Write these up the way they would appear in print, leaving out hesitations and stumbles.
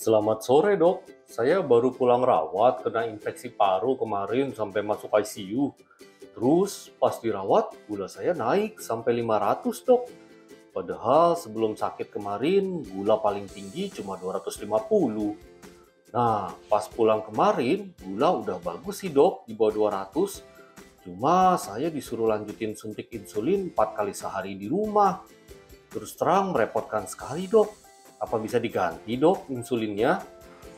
Selamat sore dok, saya baru pulang rawat kena infeksi paru kemarin sampai masuk ICU. Terus pas dirawat gula saya naik sampai 500 dok. Padahal sebelum sakit kemarin gula paling tinggi cuma 250. Nah pas pulang kemarin gula udah bagus sih dok di bawah 200. Cuma saya disuruh lanjutin suntik insulin 4 kali sehari di rumah. Terus terang merepotkan sekali dok. Apa bisa diganti dok insulinnya?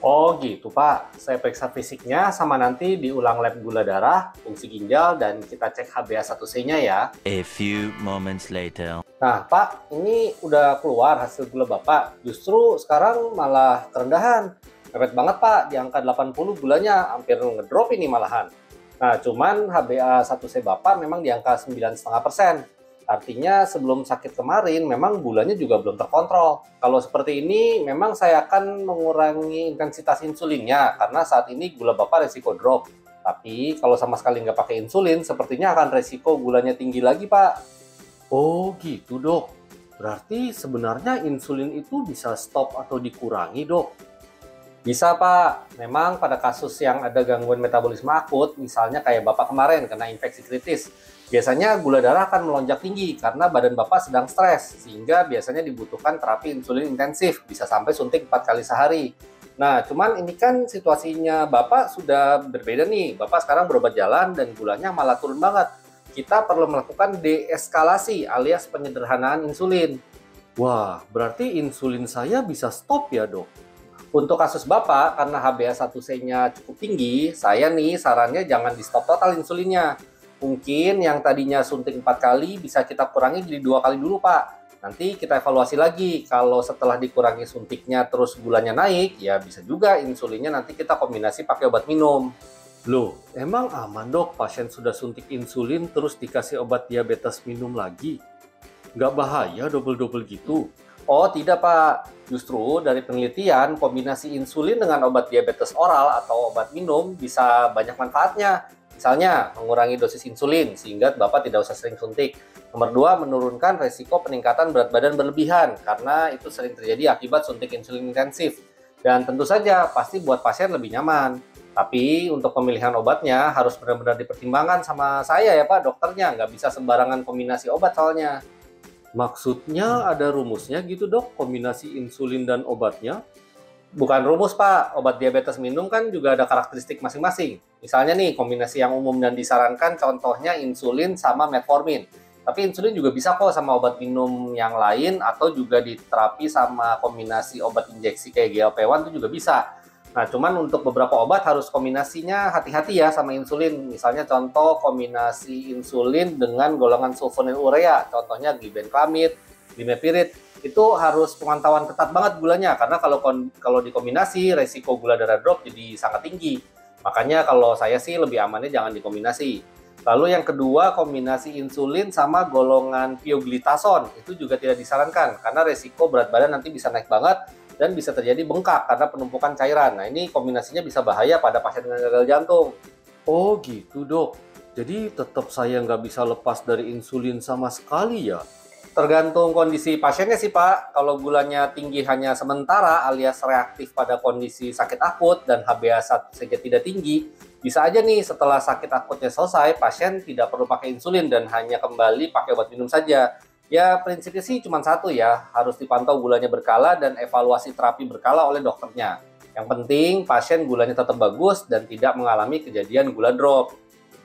Oh gitu Pak, saya periksa fisiknya sama nanti diulang lab gula darah, fungsi ginjal, dan kita cek HbA1c-nya ya. A few moments later. Nah Pak, ini udah keluar hasil gula Bapak, justru sekarang malah kerendahan. Mepet banget Pak, di angka 80 gulanya, hampir ngedrop ini malahan. Nah cuman HbA1c Bapak memang di angka 9,5%. Artinya sebelum sakit kemarin memang gulanya juga belum terkontrol. Kalau seperti ini memang saya akan mengurangi intensitas insulinnya karena saat ini gula Bapak resiko drop. Tapi kalau sama sekali nggak pakai insulin sepertinya akan resiko gulanya tinggi lagi Pak. Oh gitu dok. Berarti sebenarnya insulin itu bisa stop atau dikurangi dok? Bisa Pak, memang pada kasus yang ada gangguan metabolisme akut, misalnya kayak Bapak kemarin kena infeksi kritis, biasanya gula darah akan melonjak tinggi karena badan Bapak sedang stres, sehingga biasanya dibutuhkan terapi insulin intensif, bisa sampai suntik 4 kali sehari. Nah, cuman ini kan situasinya Bapak sudah berbeda nih, Bapak sekarang berobat jalan dan gulanya malah turun banget. Kita perlu melakukan deeskalasi alias penyederhanaan insulin. Wah, berarti insulin saya bisa stop ya dok? Untuk kasus Bapak, karena HbA1c-nya cukup tinggi, saya nih sarannya jangan di stop total insulinnya. Mungkin yang tadinya suntik 4 kali bisa kita kurangi jadi 2 kali dulu Pak. Nanti kita evaluasi lagi, kalau setelah dikurangi suntiknya terus gulanya naik, ya bisa juga insulinnya nanti kita kombinasi pakai obat minum. Loh, emang aman dok pasien sudah suntik insulin terus dikasih obat diabetes minum lagi? Nggak bahaya double-double gitu? Oh tidak Pak, justru dari penelitian kombinasi insulin dengan obat diabetes oral atau obat minum bisa banyak manfaatnya. Misalnya mengurangi dosis insulin sehingga Bapak tidak usah sering suntik. Nomor 2, menurunkan resiko peningkatan berat badan berlebihan karena itu sering terjadi akibat suntik insulin intensif. Dan tentu saja pasti buat pasien lebih nyaman. Tapi untuk pemilihan obatnya harus benar-benar dipertimbangkan sama saya ya Pak, dokternya. Nggak bisa sembarangan kombinasi obat soalnya. Maksudnya ada rumusnya gitu dok, kombinasi insulin dan obatnya? Bukan rumus Pak, obat diabetes minum kan juga ada karakteristik masing-masing. Misalnya nih, kombinasi yang umum dan disarankan contohnya insulin sama metformin. Tapi insulin juga bisa kok sama obat minum yang lain atau juga diterapi sama kombinasi obat injeksi kayak GLP-1 itu juga bisa. Nah, cuman untuk beberapa obat harus kombinasinya hati-hati ya sama insulin. Misalnya contoh kombinasi insulin dengan golongan sulfonylurea, contohnya glibenclamid, glimepiride. Itu harus pemantauan ketat banget gulanya karena kalau dikombinasi resiko gula darah drop jadi sangat tinggi. Makanya kalau saya sih lebih amannya jangan dikombinasi. Lalu yang kedua, kombinasi insulin sama golongan pioglitason itu juga tidak disarankan karena resiko berat badan nanti bisa naik banget dan bisa terjadi bengkak karena penumpukan cairan. Nah, ini kombinasinya bisa bahaya pada pasien dengan gagal jantung. Oh gitu dok, jadi tetap saya nggak bisa lepas dari insulin sama sekali ya? Tergantung kondisi pasiennya sih Pak. Kalau gulanya tinggi hanya sementara alias reaktif pada kondisi sakit akut dan HbA1c tidak tinggi, bisa aja nih setelah sakit akutnya selesai, pasien tidak perlu pakai insulin dan hanya kembali pakai obat minum saja. Ya prinsipnya sih cuma satu ya, harus dipantau gulanya berkala dan evaluasi terapi berkala oleh dokternya. Yang penting pasien gulanya tetap bagus dan tidak mengalami kejadian gula drop.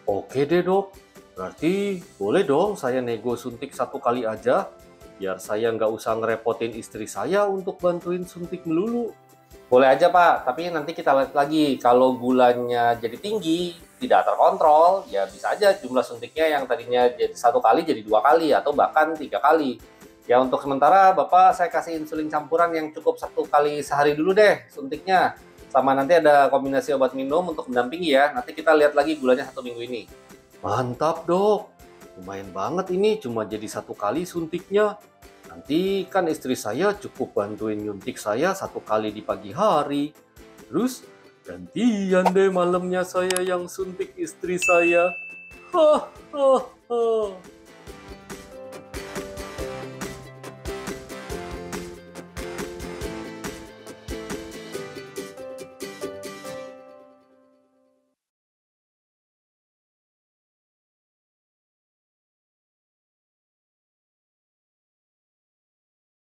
Oke deh dok, berarti boleh dong saya nego suntik 1 kali aja, biar saya nggak usah ngerepotin istri saya untuk bantuin suntik melulu. Boleh aja Pak, tapi nanti kita lihat lagi. Kalau gulanya jadi tinggi, tidak terkontrol, ya bisa aja jumlah suntiknya yang tadinya jadi 1 kali jadi 2 kali atau bahkan 3 kali. Ya untuk sementara Bapak saya kasih insulin campuran yang cukup 1 kali sehari dulu deh suntiknya. Sama nanti ada kombinasi obat minum untuk mendampingi ya. Nanti kita lihat lagi gulanya 1 minggu ini. Mantap dok, lumayan banget ini cuma jadi 1 kali suntiknya. Nanti kan istri saya cukup bantuin nyuntik saya 1 kali di pagi hari. Terus gantian deh malamnya saya yang suntik istri saya. Hahaha.